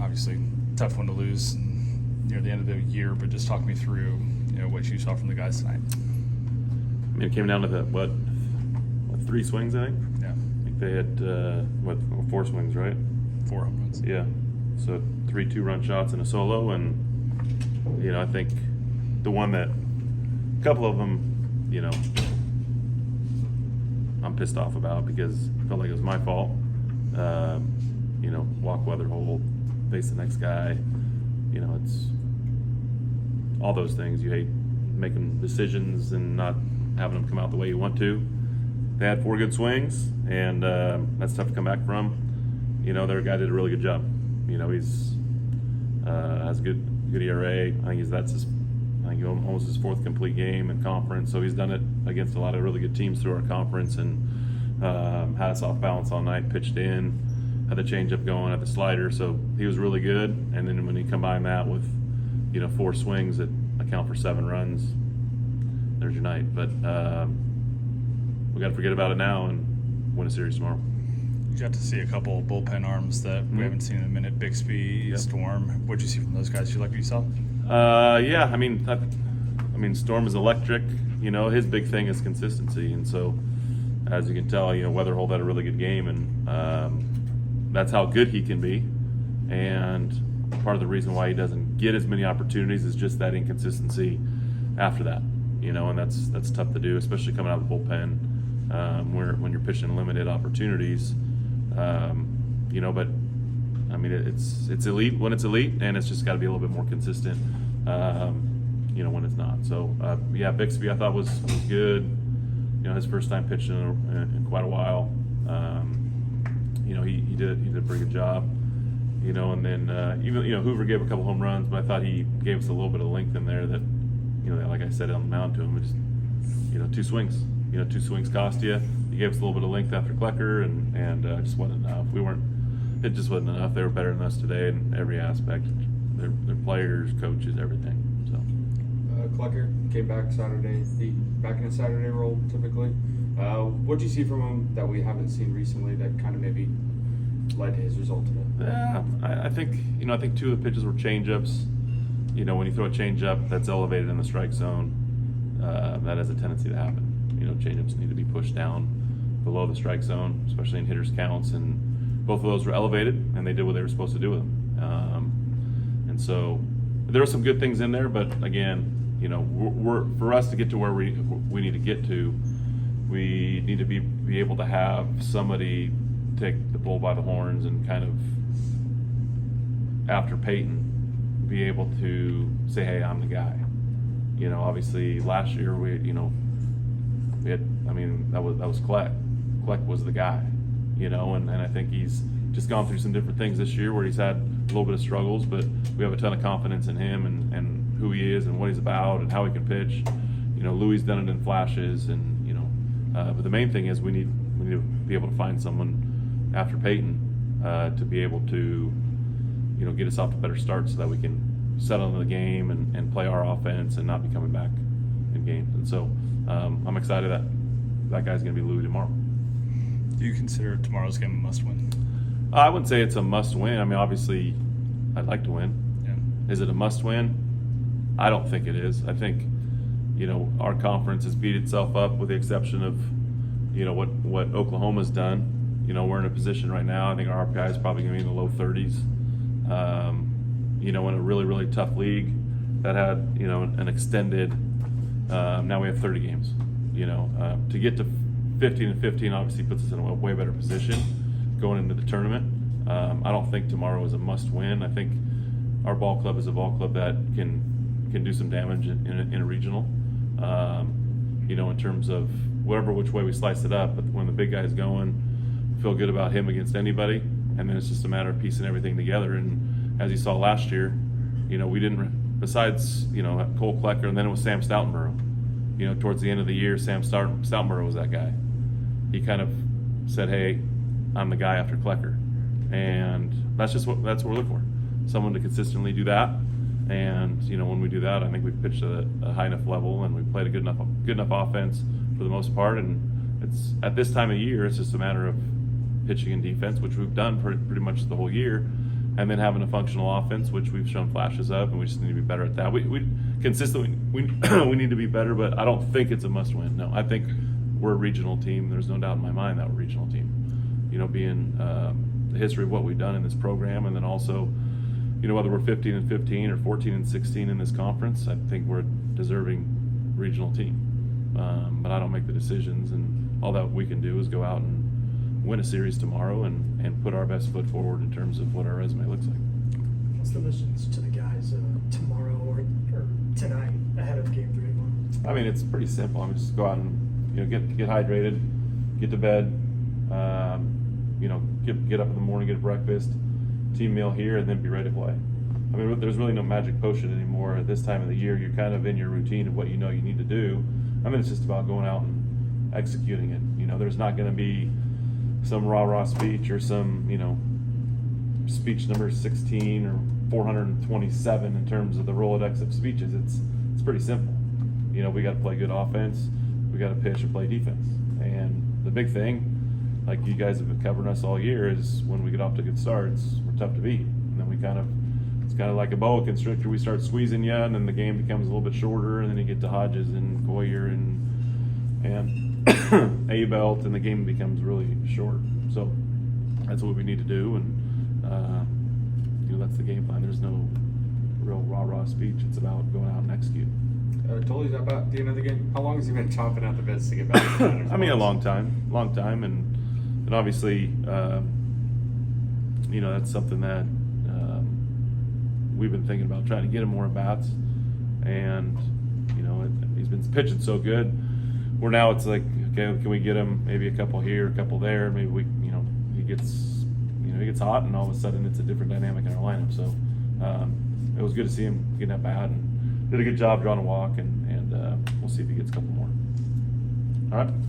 obviously tough one to lose near the end of the year, but just talk me through, what you saw from the guys tonight. I mean, it came down to what 3 swings, I think? Yeah. I think they had, 4 swings, right? 4 home runs. Yeah. So 3 2-run shots and a solo, and, I think the one that, a couple of them, I'm pissed off about because I felt like it was my fault. Walk, weather, hold, face the next guy. It's all those things. You hate making decisions and not having them come out the way you want to. They had 4 good swings, and that's tough to come back from. Their guy did a really good job. He's has a good ERA. I think almost his 4th complete game in conference. So he's done it against a lot of really good teams through our conference, and had us off balance all night. Pitched in, had the changeup going, had the slider. So he was really good. And then when you combine that with 4 swings that account for 7 runs, there's your night. But we got to forget about it now and win a series tomorrow. You got to see a couple bullpen arms that we haven't seen in a minute. Bixby, Yep. Storm. What'd you see from those guys? You like what you saw? Yeah. I mean, Storm is electric. His big thing is consistency, and so as you can tell, Weatherhold had a really good game, and that's how good he can be. And part of the reason why he doesn't get as many opportunities is just that inconsistency after that. And that's tough to do, especially coming out of the bullpen, when you're pitching limited opportunities. But I mean, it's elite when it's elite, and it's just got to be a little bit more consistent, when it's not. So Bixby I thought was good. His first time pitching in quite a while. He did a pretty good job. And then even Hoover gave a couple home runs, but I thought he gave us a little bit of length in there that, like I said on the mound to him, it just 2 swings. 2 swings cost you. He gave us a little bit of length after Klecker, and just wasn't enough. It just wasn't enough. They were better than us today in every aspect. Their players, coaches, everything. So Klecker came back Saturday. Back in a Saturday role typically. What do you see from him that we haven't seen recently that kind of maybe led to his result today? Yeah, I think 2 of the pitches were changeups. When you throw a changeup that's elevated in the strike zone, that has a tendency to happen. Changeups need to be pushed down below the strike zone, especially in hitters' counts, and both of those were elevated, and they did what they were supposed to do with them. And so there are some good things in there, but again, for us to get to where we need to get to, we need to be able to have somebody take the bull by the horns and kind of, after Peyton, be able to say, hey, I'm the guy. Obviously last year that was Kleck. Kleck was the guy, and I think he's just gone through some different things this year where he's had a little bit of struggles, but we have a ton of confidence in him and who he is and what he's about and how he can pitch. Louis done it in flashes, and but the main thing is we need to be able to find someone after Peyton to be able to get us off to better start so that we can settle into the game and play our offense and not be coming back in games. And so I'm excited that guy's going to be Louis tomorrow. Do you consider tomorrow's game a must-win? I wouldn't say it's a must-win. I mean, obviously, I'd like to win. Yeah. Is it a must-win? I don't think it is. I think, our conference has beat itself up with the exception of, what Oklahoma's done. We're in a position right now, I think our RPI is probably going to be in the low 30s. In a really, really tough league that had, an extended, now we have 30 games. To get to 15 and 15 obviously puts us in a way better position going into the tournament. I don't think tomorrow is a must-win. I think our ball club is a ball club that can do some damage in a regional. In terms of which way we slice it up. But when the big guy's going, feel good about him against anybody, and then it's just a matter of piecing everything together. And as you saw last year, we didn't, besides Cole Klecker, and then it was Sam Stoutenborough. Towards the end of the year, Sam Stoutenborough was that guy. He kind of said, hey, I'm the guy after Klecker. And that's what we're looking for. Someone to consistently do that. And, when we do that, I think we've pitched at a high enough level and we've played a good enough offense for the most part. And it's at this time of year, it's just a matter of pitching and defense, which we've done pretty much the whole year. and then having a functional offense, which we've shown flashes of, and we just need to be better at that. We consistently we need to be better, but I don't think it's a must-win. No, I think we're a regional team. There's no doubt in my mind that we're a regional team. You know, being the history of what we've done in this program, and then also, you know, whether we're 15-15 or 14-16 in this conference, I think we're a deserving regional team. But I don't make the decisions, and all that we can do is go out and win a series tomorrow and put our best foot forward in terms of what our resume looks like. What's the message to the guys tomorrow or tonight ahead of Game 3 I mean, it's pretty simple. I mean, just go out and, you know, get hydrated, get to bed, you know, get up in the morning, get breakfast, team meal here, and then be ready to play. I mean, there's really no magic potion anymore at this time of the year. You're kind of in your routine of what you know you need to do. I mean, it's just about going out and executing it. You know, there's not going to be some rah-rah speech or some, you know, speech number 16 or 427 in terms of the Rolodex of speeches. It's pretty simple. You know, we got to play good offense, we got to pitch and play defense. And the big thing, like you guys have been covering us all year, is when we get off to good starts, we're tough to beat. And then it's kind of like a boa constrictor. We start squeezing you, and then the game becomes a little bit shorter, and then you get to Hodges and Goyer and A-Belt, and the game becomes really short. So that's what we need to do, and you know, that's the game plan. There's no real rah-rah speech. It's about going out and execute. Totally about the end of the game. How long has he been chomping at the bits to get back to the Niners? I mean, a long time, and obviously, you know, that's something that we've been thinking about, trying to get him more at bats, and you know, he's been pitching so good. Where now it's like, okay, can we get him maybe a couple here, a couple there? Maybe we, you know, he gets hot, and all of a sudden it's a different dynamic in our lineup. So it was good to see him getting at bat, and did a good job drawing a walk, and we'll see if he gets a couple more. All right.